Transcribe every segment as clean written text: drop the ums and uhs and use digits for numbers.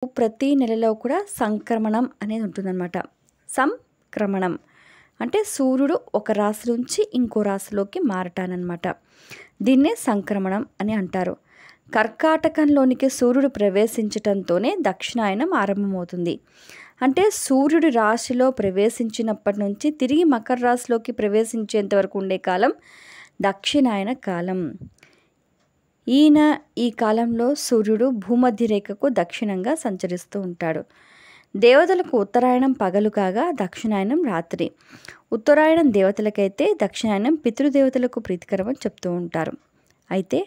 ప్రతి నెలలో కూడా సంక్రమణం అనేది ఉంటుందన్నమాట. సంక్రమణం అంటే సూర్యుడు ఒక రాశి నుంచి ఇంకో రాశిలోకి మారటానన్నమాట. దీన్నే సంక్రమణం అని అంటారు. కర్కాటకంలోనికి సూర్యుడు ప్రవేశించటంతోనే దక్షిణాయనం ఆరంభమవుతుంది. అంటే సూర్యుడి రాశిలో ప్రవేశించినప్పటి నుంచి తిరిగి మకర రాశిలోకి ప్రవేశించేంత వరకు ఉండే కాలం దక్షిణాయన కాలం. ఈ కాలంలో సూర్యుడు భూమధ్య రేఖకు దక్షిణంగా సంచరిస్తూ ఉంటాడు. దేవతలకు ఉత్తరాయణం పగలు కాగా దక్షిణాయనం రాత్రి. ఉత్తరాయణం దేవతలకైతే దక్షిణాయనం పితృదేవతలకు ప్రీతికరమని చెప్తూ ఉంటారు. అయితే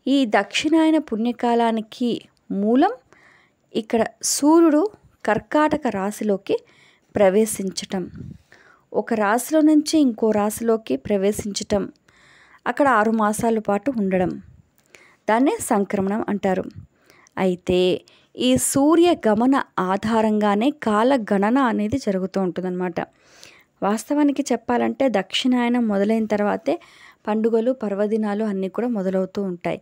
ఈ దక్షిణాయన పుణ్యకాలానికి మూలం ఇక్కడ సూర్యుడు కర్కాటక రాశిలోకి ప్రవేశించటం, ఒక రాశిలో నుంచి ఇంకో రాశిలోకి ప్రవేశించటం, అక్కడ 6 మాసాల పాటు ఉండడం, దాన్నే సంక్రమణం అంటారు. అయితే ఈ సూర్య గమన ఆధారంగానే కాలగణన అనేది జరుగుతూ ఉంటుందన్నమాట. వాస్తవానికి చెప్పాలంటే దక్షిణాయనం మొదలైన తర్వాతే పండుగలు పర్వదినాలు అన్నీ కూడా మొదలవుతూ ఉంటాయి.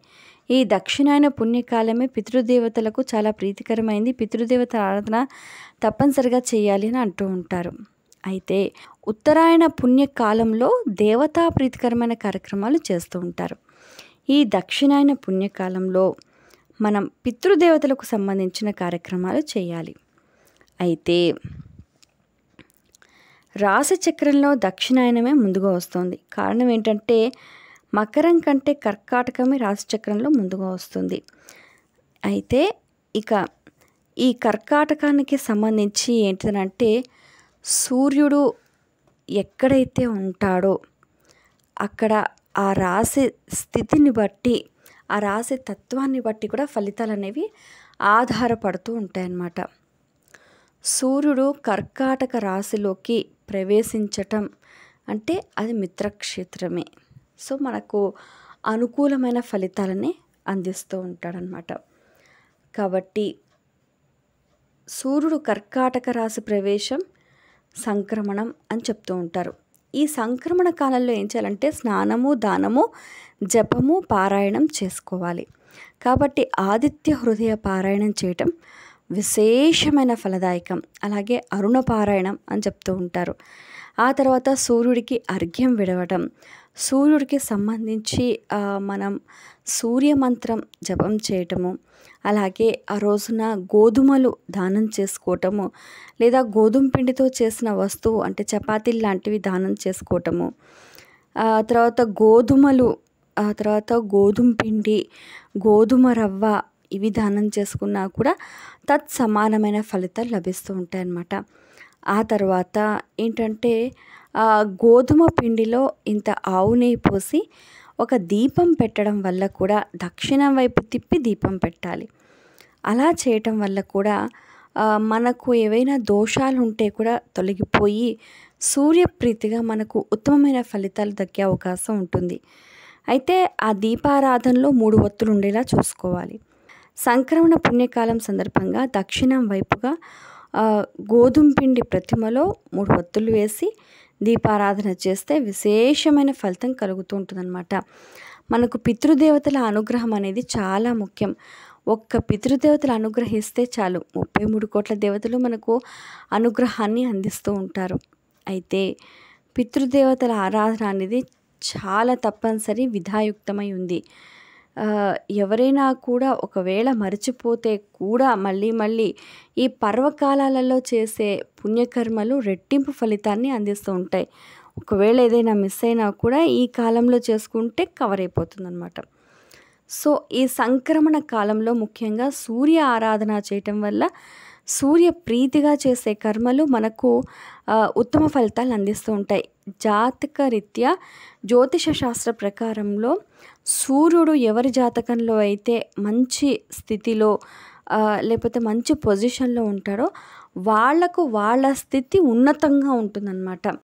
ఈ దక్షిణాయన పుణ్యకాలమే పితృదేవతలకు చాలా ప్రీతికరమైంది. పితృదేవత ఆరాధన తప్పనిసరిగా చేయాలి అని అంటూ ఉంటారు. అయితే ఉత్తరాయణ పుణ్యకాలంలో దేవతా ప్రీతికరమైన కార్యక్రమాలు చేస్తూ ఉంటారు. ఈ దక్షిణాయన పుణ్యకాలంలో మనం పితృదేవతలకు సంబంధించిన కార్యక్రమాలు చేయాలి. అయితే రాశి చక్రంలో దక్షిణాయనమే ముందుగా వస్తుంది. కారణం ఏంటంటే మకరం కంటే కర్కాటకమే రాశి చక్రంలో ముందుగా వస్తుంది. అయితే ఇక ఈ కర్కాటకానికి సంబంధించి ఏంటిదంటే సూర్యుడు ఎక్కడైతే ఉంటాడో అక్కడ ఆ రాశి స్థితిని బట్టి, ఆ రాశి తత్వాన్ని బట్టి కూడా ఫలితాలు అనేవి ఆధారపడుతూ ఉంటాయన్నమాట. సూర్యుడు కర్కాటక రాశిలోకి ప్రవేశించటం అంటే అది మిత్రక్షేత్రమే. సో మనకు అనుకూలమైన ఫలితాలని అందిస్తూ ఉంటాడనమాట. కాబట్టి సూర్యుడు కర్కాటక రాశి ప్రవేశం సంక్రమణం అని చెప్తూ ఉంటారు. ఈ సంక్రమణ కాలంలో ఏం చేయాలంటే స్నానము, దానము, జపము, పారాయణం చేసుకోవాలి. కాబట్టి ఆదిత్య హృదయ పారాయణం చేయటం విశేషమైన ఫలదాయకం. అలాగే అరుణ పారాయణం అని చెప్తూ ఉంటారు. ఆ తర్వాత సూర్యుడికి అర్ఘ్యం విడవటం, సూర్యుడికి సంబంధించి మనం సూర్యమంత్రం జపం చేయటము, అలాగే ఆ రోజున గోధుమలు దానం చేసుకోవటము, లేదా గోధుమ పిండితో చేసిన వస్తువు అంటే చపాతీలు లాంటివి దానం చేసుకోవటము, తర్వాత గోధుమలు, తర్వాత గోధుమ పిండి, గోధుమ రవ్వ ఇవి దానం చేసుకున్నా కూడా తత్సమానమైన ఫలితాలు లభిస్తూ ఉంటాయన్నమాట. ఆ తర్వాత ఏంటంటే గోధుమ పిండిలో ఇంత ఆవు నెయ్యి పోసి ఒక దీపం పెట్టడం వల్ల కూడా దక్షిణం వైపు తిప్పి దీపం పెట్టాలి. అలా చేయటం వల్ల కూడా మనకు ఏవైనా దోషాలు ఉంటే కూడా తొలగిపోయి సూర్యప్రీతిగా మనకు ఉత్తమమైన ఫలితాలు దక్కే అవకాశం ఉంటుంది. అయితే ఆ దీపారాధనలో 3 ఒత్తులు ఉండేలా చూసుకోవాలి. సంక్రమణ పుణ్యకాలం సందర్భంగా దక్షిణం వైపుగా గోధుమ పిండి ప్రతిమలో 3 ఒత్తులు వేసి దీపారాధన చేస్తే విశేషమైన ఫలితం కలుగుతూ ఉంటుందన్నమాట. మనకు పితృదేవతల అనుగ్రహం అనేది చాలా ముఖ్యం. ఒక్క పితృదేవతలు అనుగ్రహిస్తే చాలు 33 కోట్ల దేవతలు మనకు అనుగ్రహాన్ని అందిస్తూ ఉంటారు. అయితే పితృదేవతల ఆరాధన అనేది చాలా తప్పనిసరి, విధాయుక్తమై ఉంది. ఎవరైనా కూడా ఒకవేళ మర్చిపోతే కూడా మళ్ళీ ఈ పర్వకాలాలలో చేసే పుణ్యకర్మలు రెట్టింపు ఫలితాన్ని అందిస్తూ ఉంటాయి. ఒకవేళ ఏదైనా మిస్ అయినా కూడా ఈ కాలంలో చేసుకుంటే కవర్ అయిపోతుందన్నమాట. సో ఈ సంక్రమణ కాలంలో ముఖ్యంగా సూర్య ఆరాధన చేయటం వల్ల సూర్య ప్రీతిగా చేసే కర్మలు మనకు ఉత్తమ ఫలితాలు అందిస్తూ ఉంటాయి. జాతక రీత్యా జ్యోతిష శాస్త్ర ప్రకారంలో సూర్యుడు ఎవరి జాతకంలో అయితే మంచి స్థితిలో లేకపోతే మంచి పొజిషన్లో ఉంటాడో వాళ్ళకు వాళ్ళ స్థితి ఉన్నతంగా ఉంటుందన్నమాట.